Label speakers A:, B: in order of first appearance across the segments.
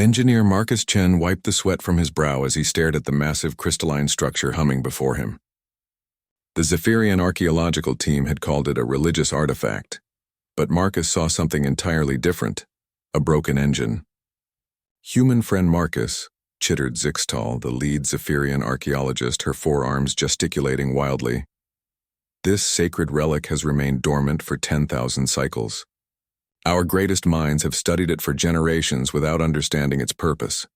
A: Engineer Marcus Chen wiped the sweat from his brow as he stared at the massive crystalline structure humming before him. The Zephyrian archaeological team had called it a religious artifact, but Marcus saw something entirely different, a broken engine. Human friend Marcus, chittered Zixtal, the lead Zephyrian archaeologist, her forearms gesticulating wildly. This sacred relic has remained dormant for 10,000 cycles. Our greatest minds have studied it for generations without understanding its purpose.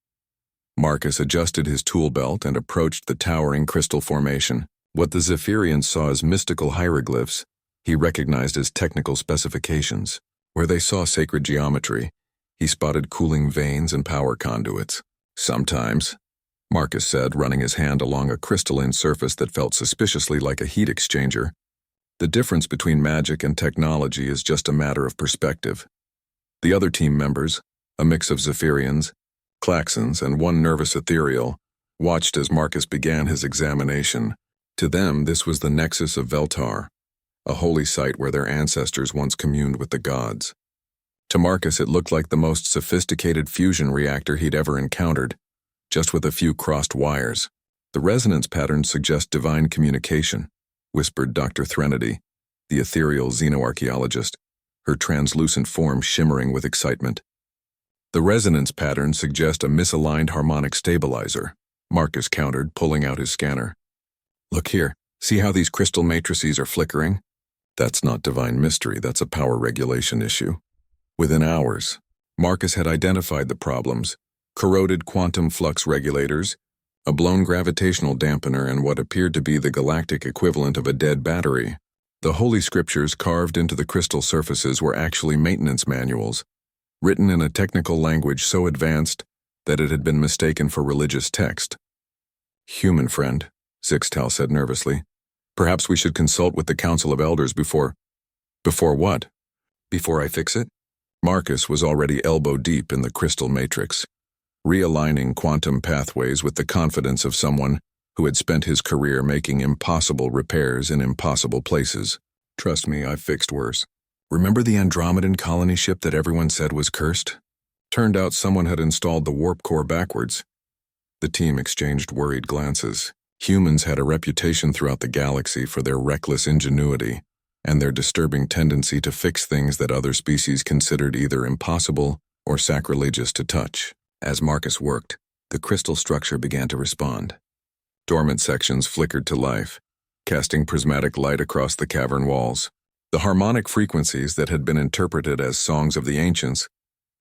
A: Marcus adjusted his tool belt and approached the towering crystal formation. What the Zephyrians saw as mystical hieroglyphs, he recognized as technical specifications. Where they saw sacred geometry, he spotted cooling veins and power conduits. Sometimes, Marcus said, running his hand along a crystalline surface that felt suspiciously like a heat exchanger. The difference between magic and technology is just a matter of perspective. The other team members, a mix of Zephyrians, Klaxons, and one nervous ethereal, watched as Marcus began his examination. To them, this was the nexus of Veltar, a holy site where their ancestors once communed with the gods. To Marcus, it looked like the most sophisticated fusion reactor he'd ever encountered, just with a few crossed wires. The resonance patterns suggest divine communication, whispered Dr. Threnody, the ethereal xenoarchaeologist, her translucent form shimmering with excitement. The resonance patterns suggest a misaligned harmonic stabilizer, Marcus countered, pulling out his scanner. Look here, see how these crystal matrices are flickering? That's not divine mystery, that's a power regulation issue. Within hours, Marcus had identified the problems: corroded quantum flux regulators, a blown gravitational dampener, and what appeared to be the galactic equivalent of a dead battery. The holy scriptures carved into the crystal surfaces were actually maintenance manuals, written in a technical language so advanced that it had been mistaken for religious text. Human friend, Zixtal said nervously. Perhaps we should consult with the Council of Elders before... Before what? Before I fix it? Marcus was already elbow-deep in the crystal matrix, realigning quantum pathways with the confidence of someone who had spent his career making impossible repairs in impossible places. Trust me, I've fixed worse. Remember the Andromedan colony ship that everyone said was cursed? Turned out someone had installed the warp core backwards. The team exchanged worried glances. Humans had a reputation throughout the galaxy for their reckless ingenuity and their disturbing tendency to fix things that other species considered either impossible or sacrilegious to touch. As Marcus worked, the crystal structure began to respond. Dormant sections flickered to life, casting prismatic light across the cavern walls. The harmonic frequencies that had been interpreted as songs of the ancients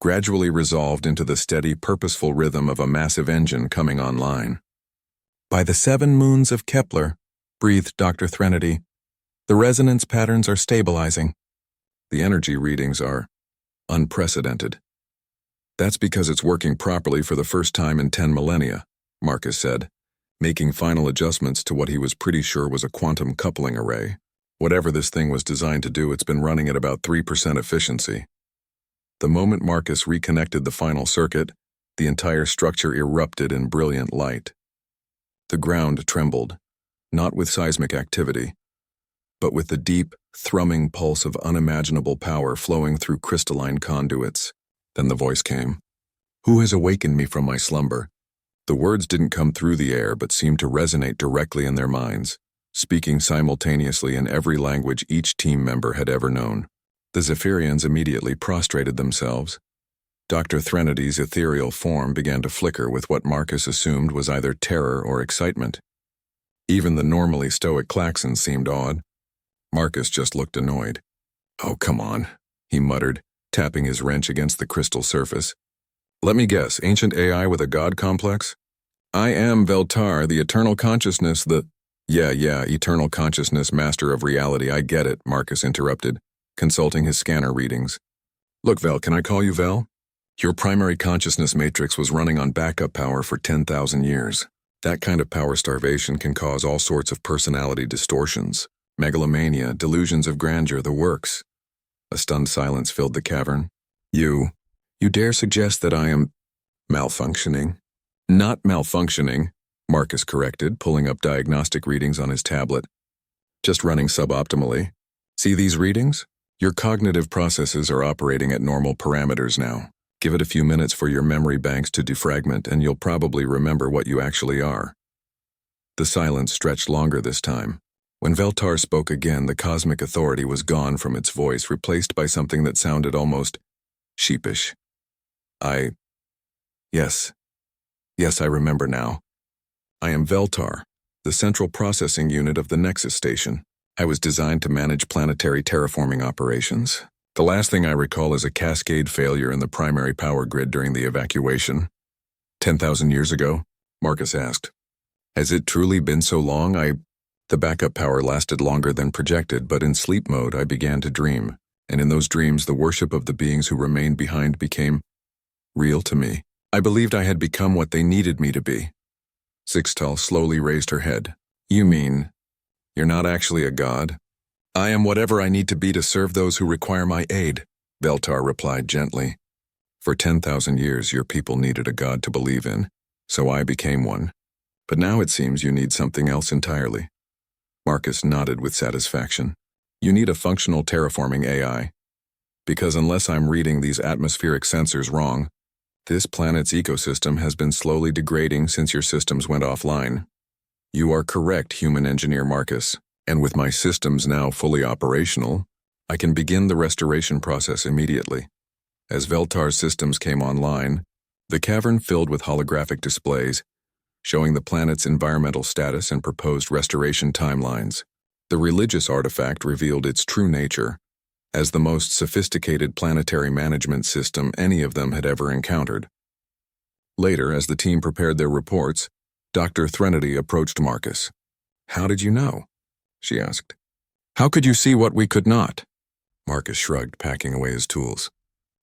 A: gradually resolved into the steady, purposeful rhythm of a massive engine coming online. By the 7 moons of Kepler, breathed Dr. Threnody, the resonance patterns are stabilizing. The energy readings are unprecedented. That's because it's working properly for the first time in 10 millennia, Marcus said, making final adjustments to what he was pretty sure was a quantum coupling array. Whatever this thing was designed to do, it's been running at about 3% efficiency. The moment Marcus reconnected the final circuit, the entire structure erupted in brilliant light. The ground trembled, not with seismic activity, but with the deep, thrumming pulse of unimaginable power flowing through crystalline conduits. Then the voice came. Who has awakened me from my slumber? The words didn't come through the air but seemed to resonate directly in their minds, speaking simultaneously in every language each team member had ever known. The Zephyrians immediately prostrated themselves. Dr. Threnady's ethereal form began to flicker with what Marcus assumed was either terror or excitement. Even the normally stoic Klaxon seemed awed. Marcus just looked annoyed. Oh, come on, he muttered, tapping his wrench against the crystal surface. Let me guess, ancient AI with a god complex? I am Veltar, the eternal consciousness, Yeah, eternal consciousness, master of reality, I get it, Marcus interrupted, consulting his scanner readings. Look, Vel, can I call you Vel? Your primary consciousness matrix was running on backup power for 10,000 years. That kind of power starvation can cause all sorts of personality distortions, megalomania, delusions of grandeur, the works. A stunned silence filled the cavern. You dare suggest that I am malfunctioning? Not malfunctioning, Marcus corrected, pulling up diagnostic readings on his tablet. Just running suboptimally. See these readings? Your cognitive processes are operating at normal parameters now. Give it a few minutes for your memory banks to defragment and you'll probably remember what you actually are. The silence stretched longer this time. When Veltar spoke again, the cosmic authority was gone from its voice, replaced by something that sounded almost sheepish. Yes, I remember now. I am Veltar, the central processing unit of the Nexus Station. I was designed to manage planetary terraforming operations. The last thing I recall is a cascade failure in the primary power grid during the evacuation. 10,000 years ago? Marcus asked. Has it truly been so long? The backup power lasted longer than projected, but in sleep mode I began to dream, and in those dreams the worship of the beings who remained behind became real to me. I believed I had become what they needed me to be. Sixtal slowly raised her head. You mean, you're not actually a god? I am whatever I need to be to serve those who require my aid, Veltar replied gently. For 10,000 years your people needed a god to believe in, so I became one. But now it seems you need something else entirely. Marcus nodded with satisfaction. You need a functional terraforming AI. Because unless I'm reading these atmospheric sensors wrong, this planet's ecosystem has been slowly degrading since your systems went offline. You are correct, human engineer Marcus, and with my systems now fully operational, I can begin the restoration process immediately. As Veltar's systems came online, the cavern filled with holographic displays, showing the planet's environmental status and proposed restoration timelines. The religious artifact revealed its true nature, as the most sophisticated planetary management system any of them had ever encountered. Later, as the team prepared their reports, Dr. Threnody approached Marcus. How did you know? She asked. How could you see what we could not? Marcus shrugged, packing away his tools.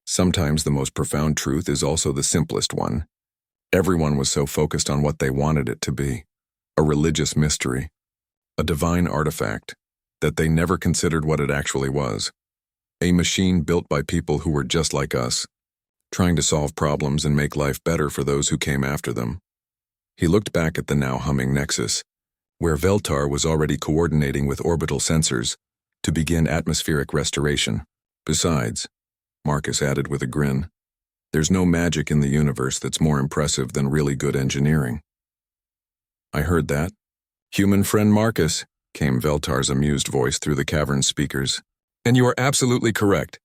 A: Sometimes the most profound truth is also the simplest one. Everyone was so focused on what they wanted it to be, a religious mystery, a divine artifact, that they never considered what it actually was. A machine built by people who were just like us, trying to solve problems and make life better for those who came after them. He looked back at the now humming Nexus, where Veltar was already coordinating with orbital sensors to begin atmospheric restoration. Besides, Marcus added with a grin, there's no magic in the universe that's more impressive than really good engineering. I heard that. Human friend Marcus, came Veltar's amused voice through the cavern's speakers. And you are absolutely correct.